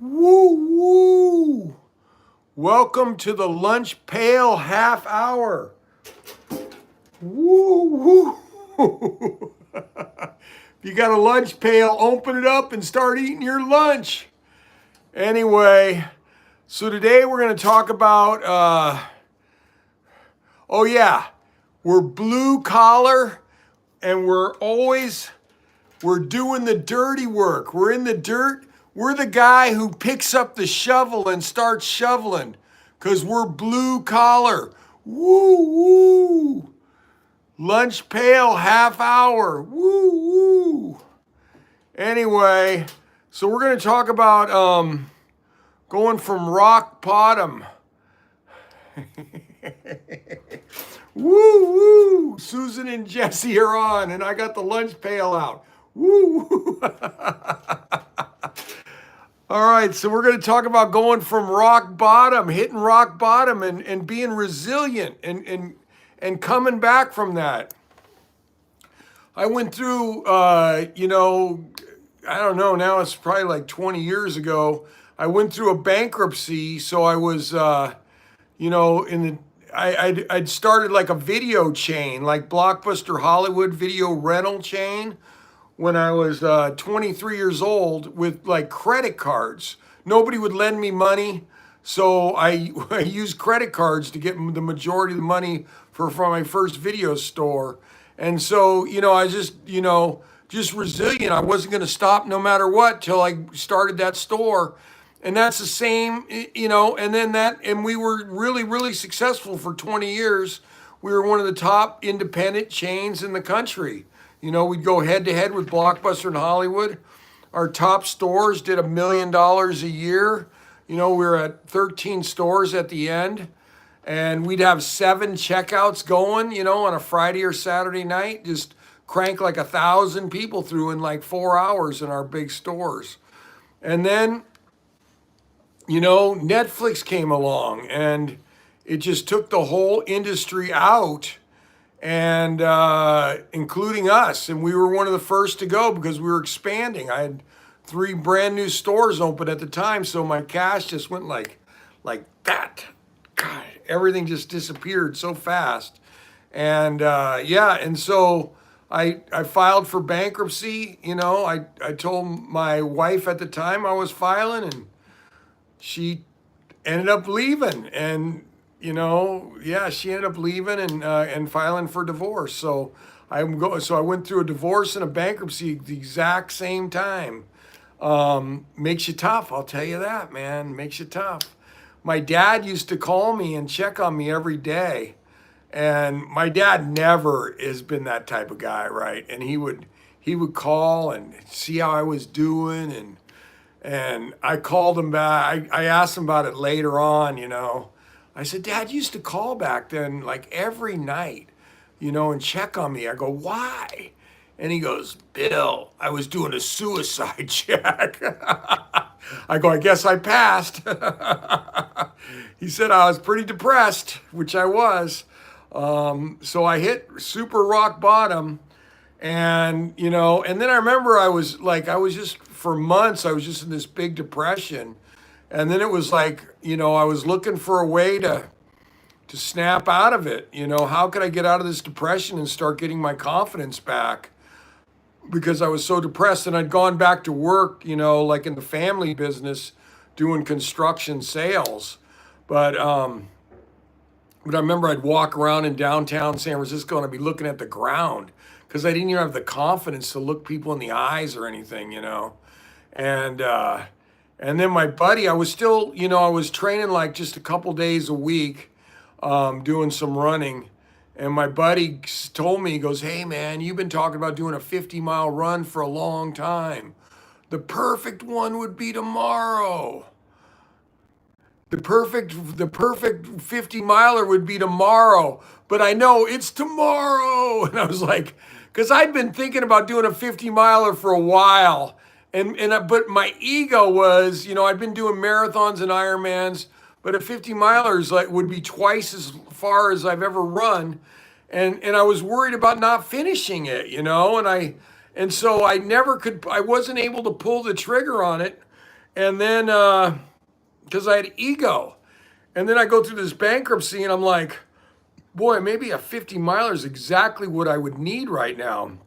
Woo woo! Welcome to the lunch pail half hour. Woo woo! If you got a lunch pail, open it up and start eating your lunch. Anyway, so today we're going to talk about, oh yeah, we're blue collar and we're doing the dirty work. We're in the dirt. We're the guy who picks up the shovel and starts shoveling because we're blue collar. Woo woo. Lunch pail half hour. Woo woo. Anyway, so we're going to talk about going from rock bottom. Woo woo. Susan and Jesse are on, and I got the lunch pail out. Woo! All right, so we're going to talk about going from rock bottom, hitting rock bottom, and being resilient and coming back from that. I went through, I don't know, now it's probably like 20 years ago. I went through a bankruptcy, so I was, I'd started like a video chain, like Blockbuster Hollywood video rental chain when I was 23 years old with like credit cards. Nobody would lend me money, so I used credit cards to get the majority of the money for my first video store. And so, I was just resilient. I wasn't going to stop no matter what till I started that store. And that's the same, and we were really, really successful for 20 years. We were one of the top independent chains in the country. We'd go head to head with Blockbuster in Hollywood. Our top stores did $1 million a year. We were at 13 stores at the end. And we'd have 7 checkouts going, on a Friday or Saturday night. Just crank like 1,000 people through in like 4 hours in our big stores. And then, Netflix came along and it just took the whole industry out, and including us. And we were one of the first to go because we were expanding. I had 3 brand new stores open at the time, so my cash just went like that. God, everything just disappeared so fast. And and so I filed for bankruptcy. I told my wife at the time I was filing, and she ended up leaving. And she ended up leaving and filing for divorce. So I went through a divorce and a bankruptcy at the exact same time. Makes you tough, I'll tell you that, man. Makes you tough. My dad used to call me and check on me every day. And my dad never has been that type of guy, right? And he would call and see how I was doing, and I called him back. I asked him about it later on, I said, Dad used to call back then like every night, and check on me. I go, why? And he goes, Bill, I was doing a suicide check. I go, I guess I passed. He said I was pretty depressed, which I was. So I hit super rock bottom. And, and then I remember I was just for months, I was just in this big depression. And then it was like, I was looking for a way to snap out of it. How could I get out of this depression and start getting my confidence back? Because I was so depressed, and I'd gone back to work, like in the family business, doing construction sales. But I remember I'd walk around in downtown San Francisco and I'd be looking at the ground because I didn't even have the confidence to look people in the eyes or anything, And then my buddy, I was still, I was training like just a couple days a week, doing some running. And my buddy told me, he goes, hey man, you've been talking about doing a 50-mile run for a long time. The perfect one would be tomorrow. The perfect 50-miler would be tomorrow, but I know it's tomorrow. And I was like, because I'd been thinking about doing a 50-miler for a while. But my ego was, I'd been doing marathons and Ironmans, but a 50-miler is would be twice as far as I've ever run. And I was worried about not finishing it, and so I wasn't able to pull the trigger on it. And then, because I had ego. And then I go through this bankruptcy and I'm like, boy, maybe a 50 miler is exactly what I would need right now.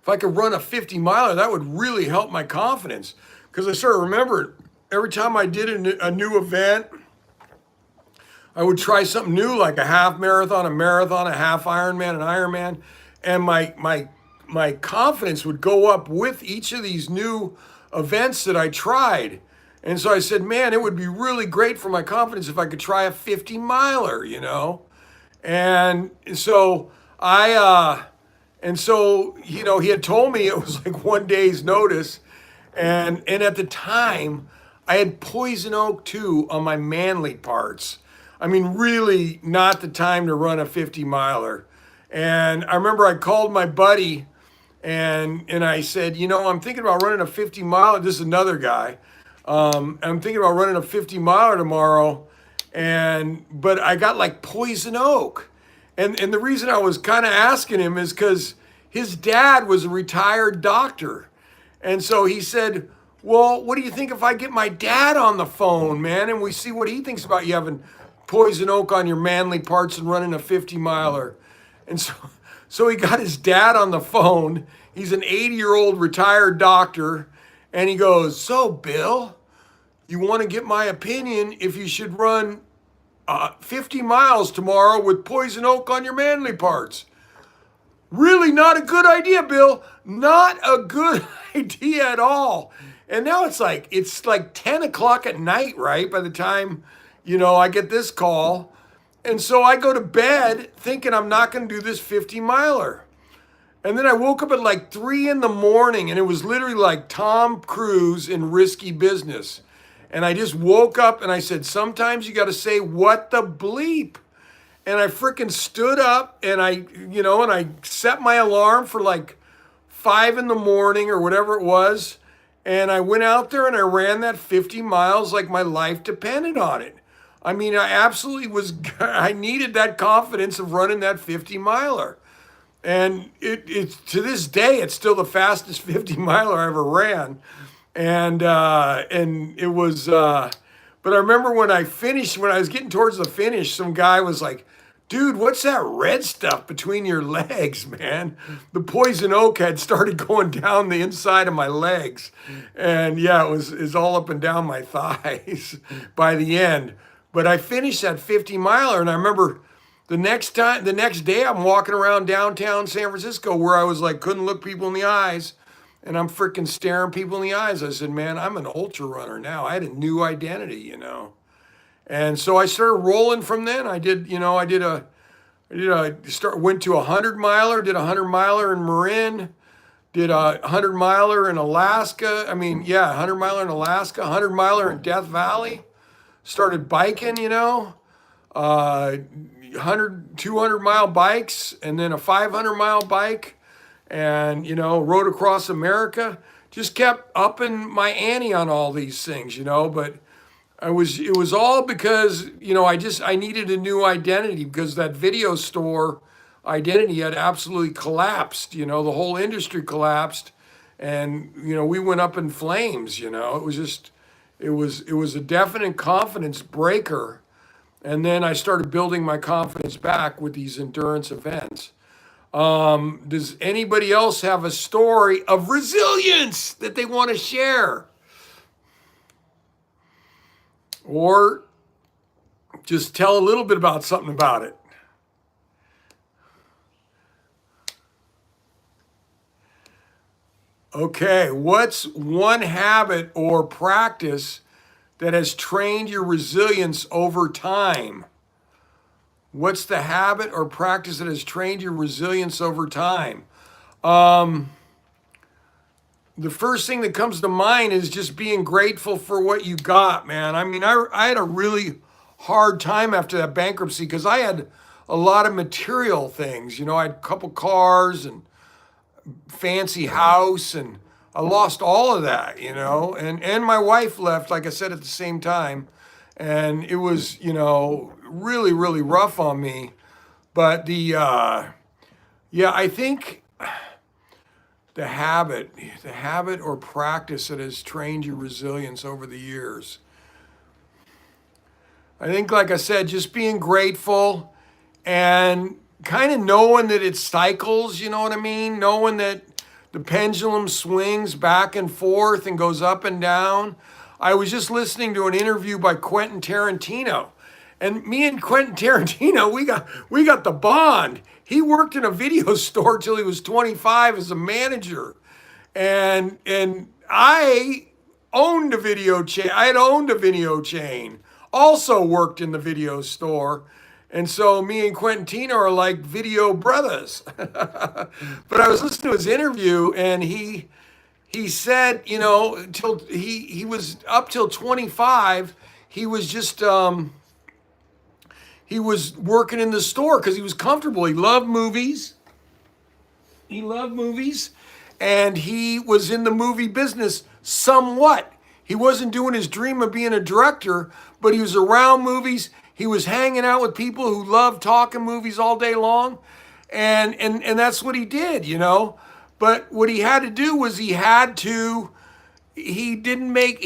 If I could run a 50 miler, that would really help my confidence. Because I sort of remember every time I did a new event, I would try something new, like a half marathon, a half Ironman, an Ironman, and my confidence would go up with each of these new events that I tried. And so I said, man, it would be really great for my confidence if I could try a 50 miler, you know? And so he had told me it was like one day's notice. And at the time, I had poison oak too on my manly parts. I mean, really not the time to run a 50 miler. And I remember I called my buddy and I said, I'm thinking about running a 50 miler. This is another guy. I'm thinking about running a 50 miler tomorrow. But I got like poison oak. And the reason I was kind of asking him is because his dad was a retired doctor. And so he said, well, what do you think if I get my dad on the phone, man, and we see what he thinks about you having poison oak on your manly parts and running a 50 miler? And so he got his dad on the phone. He's an 80-year-old retired doctor. And he goes, so Bill, you want to get my opinion if you should run 50 miles tomorrow with poison oak on your manly parts? Really not a good idea, Bill. Not a good idea at all. And now it's like 10 o'clock at night, right? By the time, I get this call. And so I go to bed thinking I'm not going to do this 50 miler. And then I woke up at like 3 in the morning and it was literally like Tom Cruise in Risky Business. And I just woke up and I said, sometimes you got to say, what the bleep? And I freaking stood up and I set my alarm for like 5 in the morning or whatever it was. And I went out there and I ran that 50 miles like my life depended on it. I mean, I needed that confidence of running that 50 miler. And it's to this day, it's still the fastest 50 miler I ever ran. And it was, but I remember when I was getting towards the finish, some guy was like, dude, what's that red stuff between your legs, man? The poison oak had started going down the inside of my legs. And yeah, it's all up and down my thighs by the end. But I finished that 50 miler and I remember the next day I'm walking around downtown San Francisco where I was like, couldn't look people in the eyes. And I'm freaking staring people in the eyes. I said, man, I'm an ultra runner now. I had a new identity, And so I started rolling from then. went to a 100 miler, did a 100 miler in Marin, did a 100 miler in Alaska. 100 miler in Alaska, 100 miler in Death Valley. Started biking, 100, 200 mile bikes, and then a 500 mile bike. And, rode across America, just kept upping my ante on all these things, but it was all because, I needed a new identity because that video store identity had absolutely collapsed, the whole industry collapsed and, we went up in flames, it was a definite confidence breaker. And then I started building my confidence back with these endurance events. Does anybody else have a story of resilience that they want to share? Or just tell a little bit about something about it. Okay, what's one habit or practice that has trained your resilience over time? What's the habit or practice that has trained your resilience over time? The first thing that comes to mind is just being grateful for what you got, man. I had a really hard time after that bankruptcy because I had a lot of material things. I had a couple cars and fancy house, and I lost all of that, and my wife left, like I said, at the same time. And it was, really, really rough on me. But I think the habit, the habit or practice that has trained your resilience over the years? I think, like I said, just being grateful and kind of knowing that it cycles, you know what I mean? Knowing that the pendulum swings back and forth and goes up and down. I was just listening to an interview by Quentin Tarantino. And me and Quentin Tarantino, we got the bond. He worked in a video store till he was 25 as a manager. And I owned a video chain. I had owned a video chain. Also worked in the video store. And so me and Quentino are like video brothers. But I was listening to his interview, and he said, you know, till he was up till 25, he was just he was working in the store because he was comfortable. He loved movies. He loved movies, and he was in the movie business somewhat. He wasn't doing his dream of being a director, but he was around movies. He was hanging out with people who loved talking movies all day long. And that's what he did, you know. But what he had to do was he didn't make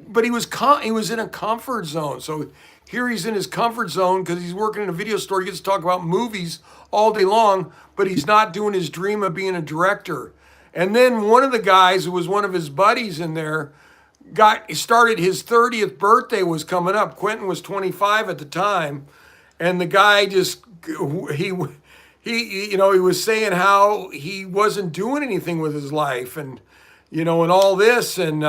but he was in a comfort zone. So here he's in his comfort zone because he's working in a video store. He gets to talk about movies all day long, but he's not doing his dream of being a director. And then one of the guys who was one of his buddies in there started, his 30th birthday was coming up. Quentin was 25 at the time, and the guy just he you know, he was saying how he wasn't doing anything with his life, and you know, and all this, and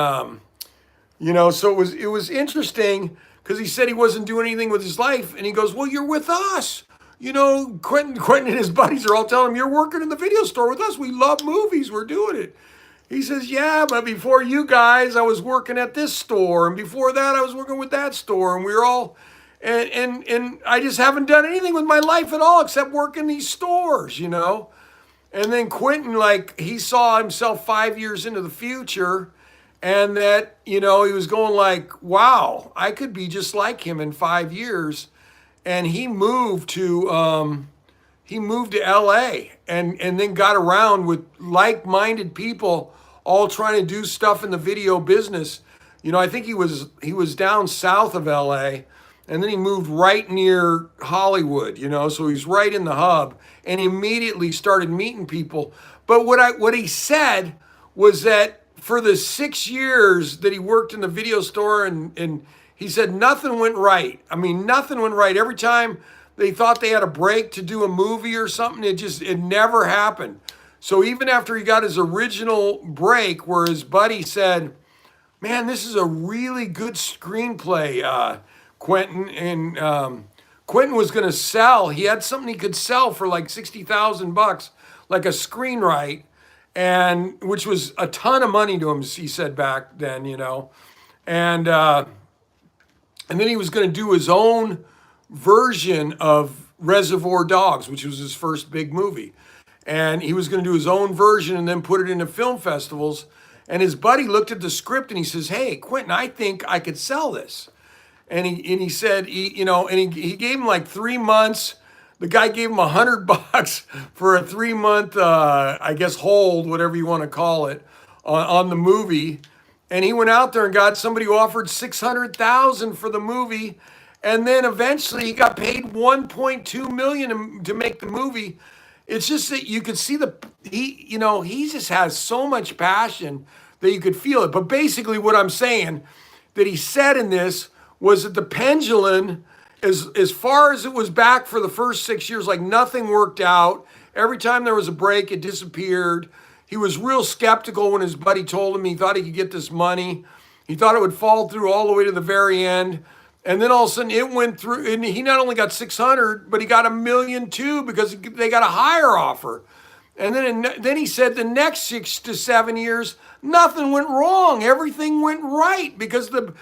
you know, so it was interesting because he said he wasn't doing anything with his life, and he goes, well, you're with us. You know, Quentin and his buddies are all telling him, you're working in the video store with us. We love movies. We're doing it. He says, yeah, but before you guys, I was working at this store. And before that, I was working with that store. And we were all, and I just haven't done anything with my life at all except work in these stores, you know. And then Quentin, like, he saw himself 5 years into the future, and that, you know, he was going like, wow, I could be just like him in 5 years. And he moved to LA and then got around with like-minded people all trying to do stuff in the video business. You know, I think he was down south of LA, and then he moved right near Hollywood, you know, so he's right in the hub, and immediately started meeting people. But what he said was that for the 6 years that he worked in the video store, and he said nothing went right. I mean, nothing went right. Every time they thought they had a break to do a movie or something, it never happened. So even after he got his original break, where his buddy said, man, this is a really good screenplay, Quentin. And Quentin was going to sell. He had something he could sell for like $60,000, like a screenwrite, and which was a ton of money to him, he said back then, you know. And then he was going to do his own version of Reservoir Dogs, which was his first big movie. And he was going to do his own version and then put it into film festivals. And his buddy looked at the script and he says, hey, Quentin, I think I could sell this. And he said, you know, and he gave him like 3 months. The guy gave him $100 for a 3-month, I guess, hold, whatever you want to call it, on the movie. And he went out there and got somebody who offered $600,000 for the movie. And then eventually he got paid $1.2 million to make the movie. It's just that you could see he just has so much passion that you could feel it. But basically what I'm saying that he said in this was that the pendulum, as far as it was back for the first 6 years, like nothing worked out. Every time there was a break, it disappeared. He was real skeptical when his buddy told him he thought he could get this money. He thought it would fall through all the way to the very end. And then all of a sudden it went through, and he not only got 600, but he got $1 million too, because they got a higher offer. And then he said the next 6 to 7 years, nothing went wrong. Everything went right because the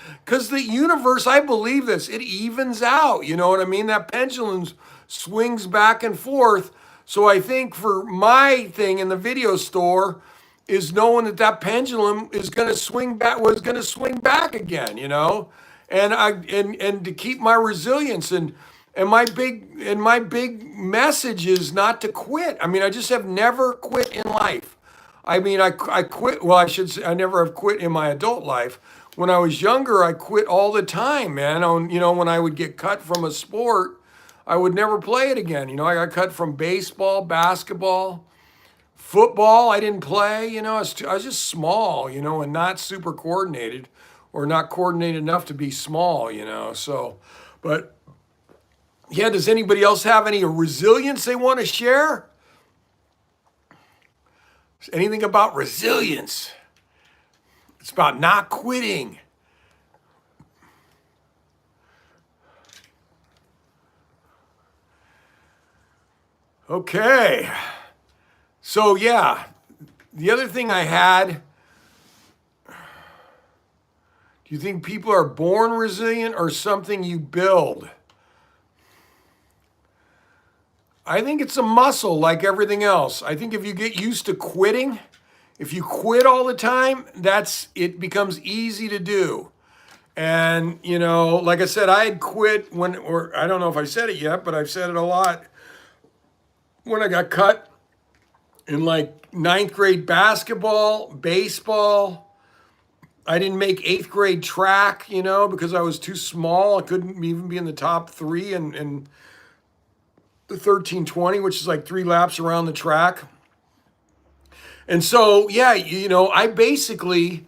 universe, I believe this, it evens out. You know what I mean? That pendulum swings back and forth. So I think for my thing in the video store is knowing that pendulum is going to swing back again, you know? And to keep my resilience and my big message is not to quit. I mean, I just have never quit in life. I mean, I quit. Well, I should say I never have quit in my adult life. When I was younger, I quit all the time, man. On, when I would get cut from a sport, I would never play it again. I got cut from baseball, basketball, football. I didn't play. I was just small, and not super coordinated, or not coordinated enough to be small. So, but yeah. Does anybody else have any resilience they want to share? Anything about resilience? It's about not quitting. Okay. So, yeah, the other thing I had, do you think people are born resilient or something you build? I think it's a muscle like everything else. I think if you get used to quitting, if you quit all the time, it becomes easy to do. And, like I said, I had quit or I don't know if I said it yet, but I've said it a lot. When I got cut in like ninth grade basketball, baseball, I didn't make eighth grade track, because I was too small. I couldn't even be in the top three and the 1320, which is like 3 laps around the track. And so, yeah, I basically,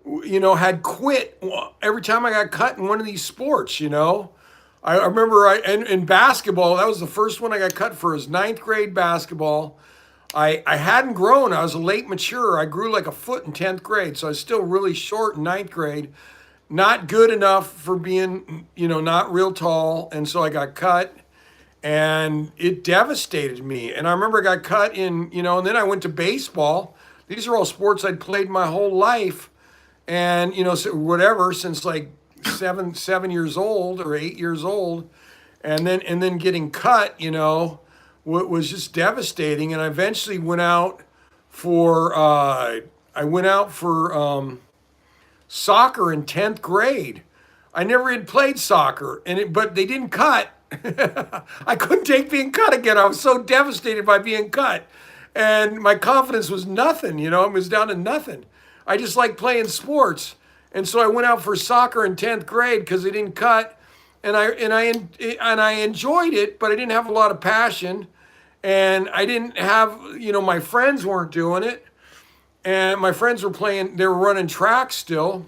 had quit every time I got cut in one of these sports, I remember in basketball, that was the first one I got cut for, is ninth grade basketball. I hadn't grown. I was a late mature. I grew like a foot in 10th grade. So I was still really short in ninth grade, not good enough for being, not real tall. And so I got cut. And it devastated me. And I remember I got cut and then I went to baseball. These are all sports I'd played my whole life. And, so whatever, since like 7 years old or 8 years old. And then getting cut, was just devastating. And I eventually went out for, soccer in 10th grade. I never had played soccer, but they didn't cut. I couldn't take being cut again. I was so devastated by being cut. And my confidence was nothing, it was down to nothing. I just like playing sports. And so I went out for soccer in 10th grade because they didn't cut. And I enjoyed it, but I didn't have a lot of passion. And I didn't have, my friends weren't doing it. And my friends they were running track still.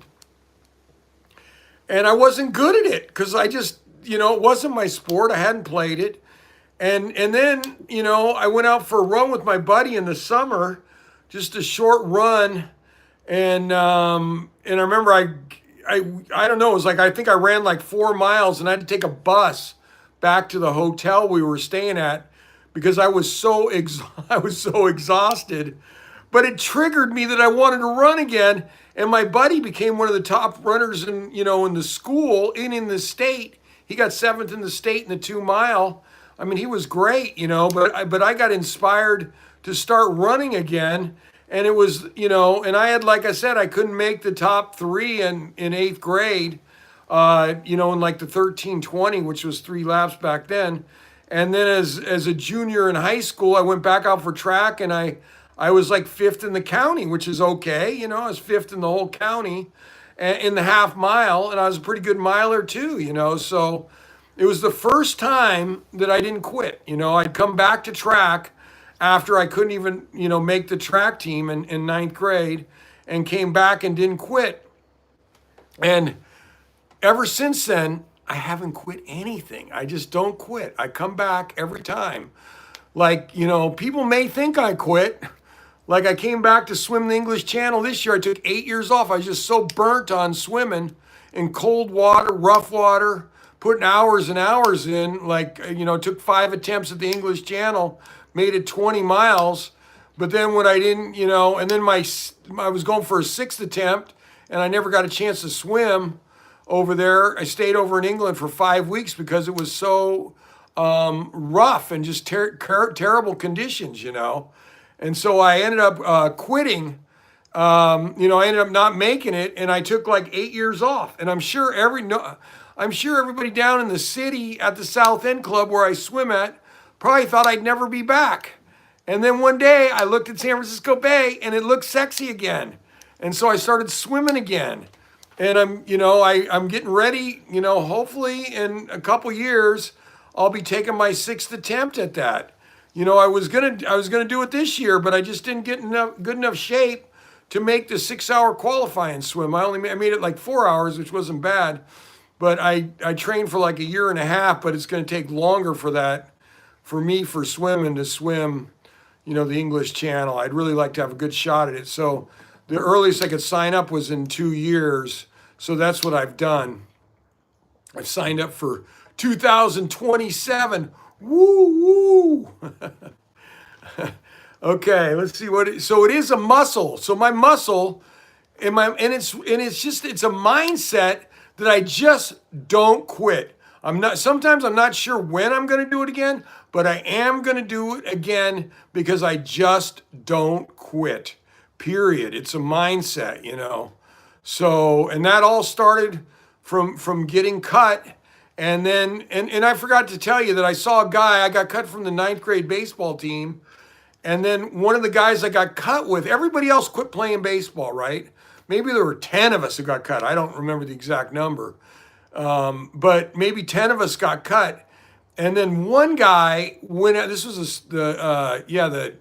And I wasn't good at it because I just, it wasn't my sport. I hadn't played it. And then, I went out for a run with my buddy in the summer, just a short run. And I remember I don't know, it was like, I think I ran like 4 miles and I had to take a bus back to the hotel we were staying at because I was so exhausted. But it triggered me that I wanted to run again. And my buddy became one of the top runners in the school in the state. He got 7th in the state in the 2 mile. I mean, he was great, but I got inspired to start running again. And it was, and I had, like I said, I couldn't make the top 3 in 8th grade, in like the 1320, which was 3 laps back then. And then as a junior in high school, I went back out for track and I was like 5th in the county, which is okay. I was 5th in the whole county in the half mile, and I was a pretty good miler too, So it was the first time that I didn't quit. I'd come back to track after I couldn't even, make the track team in ninth grade, and came back and didn't quit. And ever since then, I haven't quit anything. I just don't quit. I come back every time. Like, people may think I quit. Like I came back to swim the English Channel this year. I took 8 years off. I was just so burnt on swimming in cold water, rough water, putting hours and hours in. Like, took 5 attempts at the English Channel, made it 20 miles. But then when I didn't, and then I was going for a 6th attempt and I never got a chance to swim over there. I stayed over in England for 5 weeks because it was so rough and just terrible conditions, And so I ended up quitting. I ended up not making it, and I took like 8 years off. And I'm sure everybody down in the city at the South End Club where I swim at probably thought I'd never be back. And then one day I looked at San Francisco Bay and it looked sexy again. And so I started swimming again. And I'm getting ready, hopefully in a couple years, I'll be taking my 6th attempt at that. I was gonna do it this year, but I just didn't get good enough shape to make the 6-hour qualifying swim. I made it like 4 hours, which wasn't bad. But I trained for like a year and a half, but it's going to take longer for me for swimming to swim, the English Channel. I'd really like to have a good shot at it. So the earliest I could sign up was in 2 years. So that's what I've done. I've signed up for 2027. Woo woo. Okay, let's see so it is a muscle. So my muscle and it's a mindset that I just don't quit. Sometimes I'm not sure when I'm going to do it again, but I am going to do it again because I just don't quit. Period. It's a mindset. So, and that all started from getting cut. And then, and I forgot to tell you that I saw a guy, I got cut from the 9th grade baseball team. And then one of the guys I got cut with, everybody else quit playing baseball, right? Maybe there were 10 of us who got cut. I don't remember the exact number. But maybe 10 of us got cut. And then one guy went out, this was the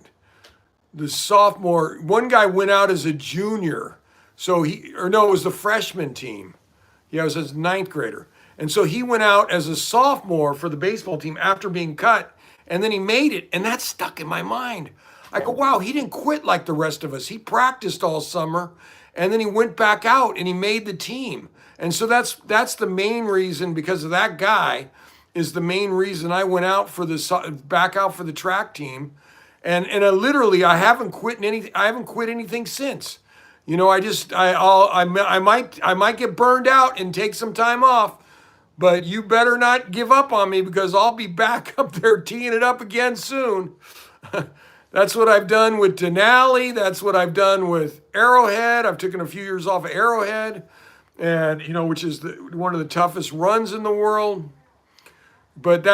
sophomore, one guy went out as a junior. So it was the freshman team. Yeah, it was a 9th grader. And so he went out as a sophomore for the baseball team after being cut, and then he made it. And that stuck in my mind. I go, wow, he didn't quit like the rest of us. He practiced all summer, and then he went back out and he made the team. And so that's the main reason, because of that guy, is the main reason I went out back out for the track team. And I haven't quit anything since. I might get burned out and take some time off, but you better not give up on me, because I'll be back up there teeing it up again soon. That's what I've done with Denali. That's what I've done with Arrowhead. I've taken a few years off of Arrowhead, and which is one of the toughest runs in the world. But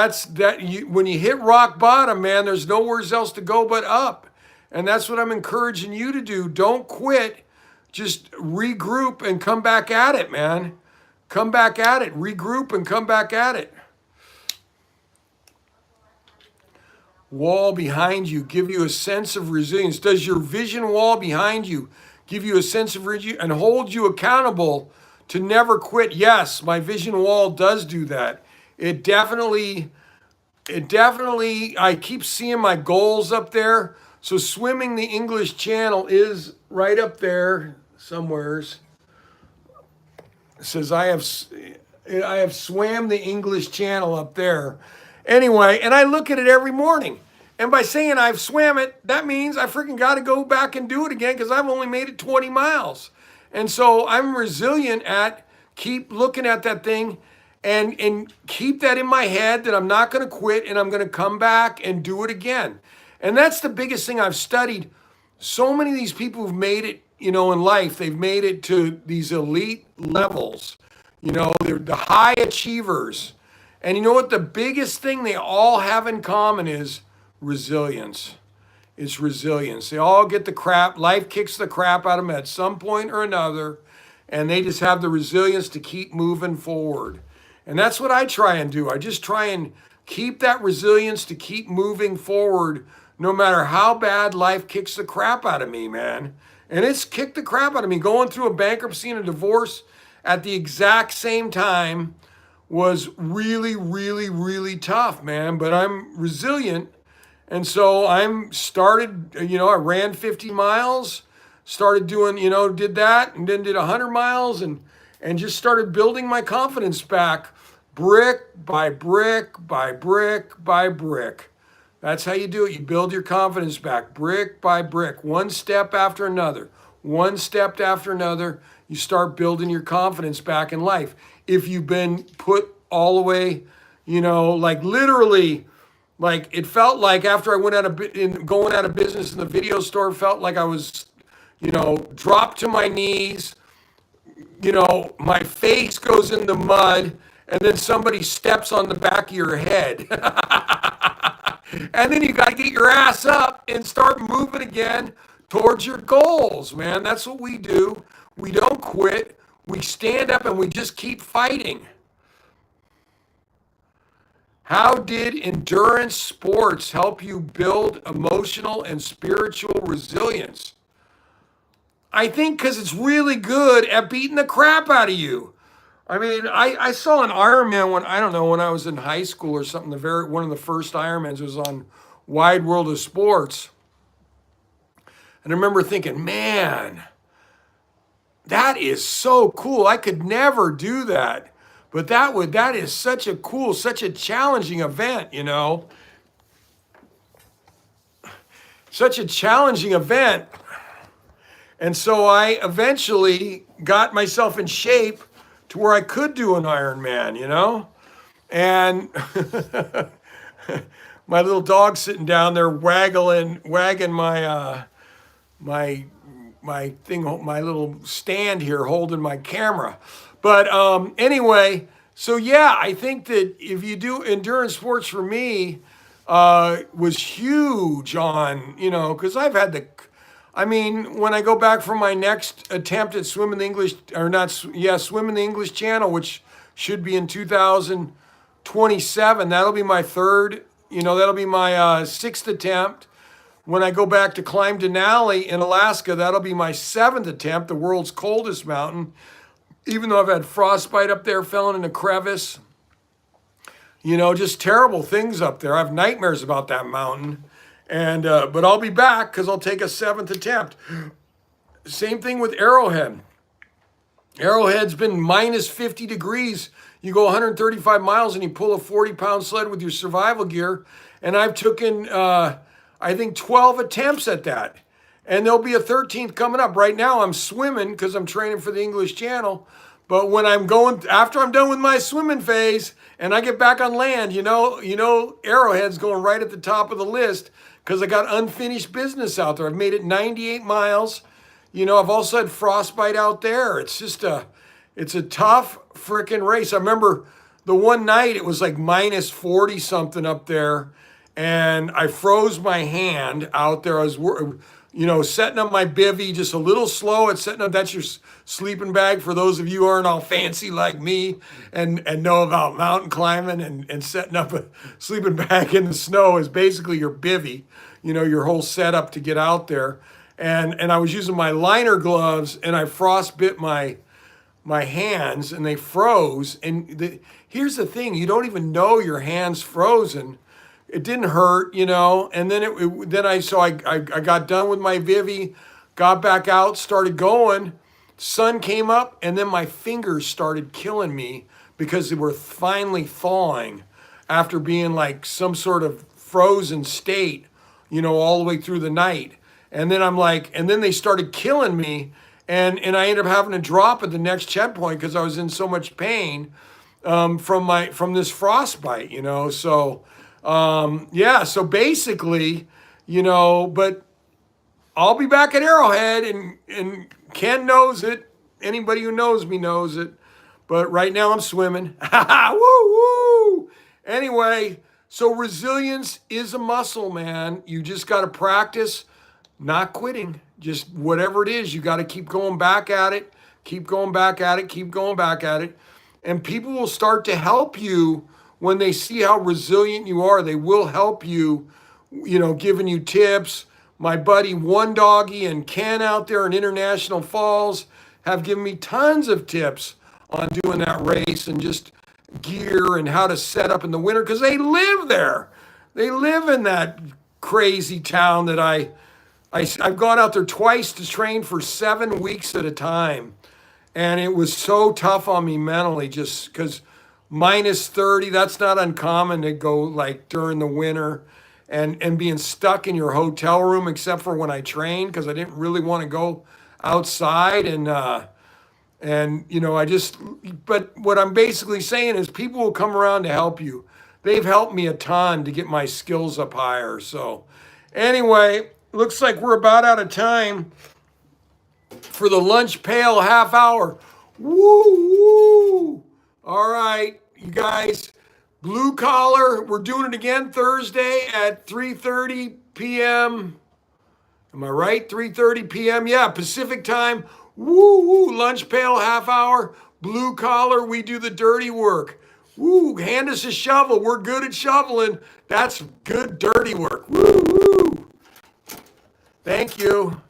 when you hit rock bottom, man, there's nowhere else to go but up. And that's what I'm encouraging you to do. Don't quit. Just regroup and come back at it, man. Come back at it. Regroup and come back at it. Wall behind you give you a sense of resilience. Does your vision wall behind you give you a sense of resilience and hold you accountable to never quit? Yes, my vision wall does do that. It definitely, I keep seeing my goals up there. So swimming the English Channel is right up there somewheres. It says I have swam the English Channel up there. Anyway, and I look at it every morning. And by saying I've swam it, that means I freaking got to go back and do it again, because I've only made it 20 miles. And so I'm resilient at keep looking at that thing and keep that in my head that I'm not going to quit, and I'm going to come back and do it again. And that's the biggest thing I've studied. So many of these people who've made it, in life, they've made it to these elite levels. They're the high achievers. And you know what? The biggest thing they all have in common is resilience. It's resilience. They all get the crap. Life kicks the crap out of them at some point or another, and they just have the resilience to keep moving forward. And that's what I try and do. I just try and keep that resilience to keep moving forward, no matter how bad life kicks the crap out of me, man. And it's kicked the crap out of me. Going through a bankruptcy and a divorce at the exact same time was really, really, really tough, man. But I'm resilient. And so I ran 50 miles, started doing, did that, and then did 100 miles and just started building my confidence back, brick by brick by brick by brick. That's how you do it. You build your confidence back, brick by brick, one step after another, one step after another. You start building your confidence back in life. If you've been put all the way, like literally, like it felt like after I went going out of business in the video store, felt like I was, dropped to my knees, my face goes in the mud, and then somebody steps on the back of your head. And then you got to get your ass up and start moving again towards your goals, man. That's what we do. We don't quit. We stand up and we just keep fighting. How did endurance sports help you build emotional and spiritual resilience? I think because it's really good at beating the crap out of you. I mean, I saw an Ironman when I don't know when I was in high school or something. One of the first Ironmans was on Wide World of Sports, and I remember thinking, man, that is so cool. I could never do that, but that is such a cool, such a challenging event, you know, such a challenging event. And so I eventually got myself in shape to where I could do an Ironman, you know? And my little dog sitting down there wagging my my thing, my little stand here holding my camera. But anyway, so yeah, I think that if you do endurance sports for me, was huge on, you know, because I've had I mean, when I go back from my next attempt at Swim in the English, or not, yeah, Swim in the English Channel, which should be in 2027, that'll be my third, you know, that'll be my sixth attempt. When I go back to climb Denali in Alaska, that'll be my seventh attempt, the world's coldest mountain. Even though I've had frostbite up there, fell in a crevice, you know, just terrible things up there. I have nightmares about that mountain. And but I'll be back because I'll take a seventh attempt. Same thing with Arrowhead. Arrowhead's been minus 50 degrees. You go 135 miles and you pull a 40-pound sled with your survival gear. And I've taken, I think, 12 attempts at that. And there'll be a 13th coming up. Right now I'm swimming because I'm training for the English Channel. But when after I'm done with my swimming phase and I get back on land, you know, Arrowhead's going right at the top of the list because I got unfinished business out there. I've made it 98 miles. You know, I've also had frostbite out there. It's just it's a tough freaking race. I remember the one night it was like minus 40 something up there, and I froze my hand out there. I was, you know, setting up my bivvy just a little slow at setting up. That's your sleeping bag for those of you who aren't all fancy like me and know about mountain climbing and setting up a sleeping bag in the snow is basically your bivvy, you know, your whole setup to get out there. And I was using my liner gloves and I frostbit my hands and they froze. And here's the thing, you don't even know your hand's frozen. It didn't hurt, you know, and then I got done with my bivvy, got back out, started going. Sun came up, and then my fingers started killing me because they were finally thawing after being like some sort of frozen state, you know, all the way through the night. And then and then they started killing me, and I ended up having to drop at the next checkpoint because I was in so much pain from this frostbite, you know, so. Yeah, so basically, you know, but I'll be back at Arrowhead and Ken knows it. Anybody who knows me knows it. But right now I'm swimming. Woo woo. Anyway, so resilience is a muscle, man. You just got to practice not quitting. Just whatever it is, you got to keep going back at it. Keep going back at it. Keep going back at it. And people will start to help you. When they see how resilient you are, they will help you, you know, giving you tips. My buddy One Doggy and Ken out there in International Falls have given me tons of tips on doing that race and just gear and how to set up in the winter because they live there. They live in that crazy town that I've gone out there twice to train for 7 weeks at a time. And it was so tough on me mentally just because minus 30, that's not uncommon to go like during the winter and being stuck in your hotel room except for when I trained because I didn't really want to go outside and you know, but what I'm basically saying is people will come around to help you. They've helped me a ton to get my skills up higher. So anyway, looks like we're about out of time for the lunch pail half hour. Woo woo. All right, you guys, Blue collar, we're doing it again Thursday at 3:30 p.m. Am I right? 3:30 p.m. Yeah, Pacific time. Woo woo, lunch pail half hour. Blue collar, we do the dirty work. Woo, hand us a shovel. We're good at shoveling. That's good dirty work. Woo woo. Thank you.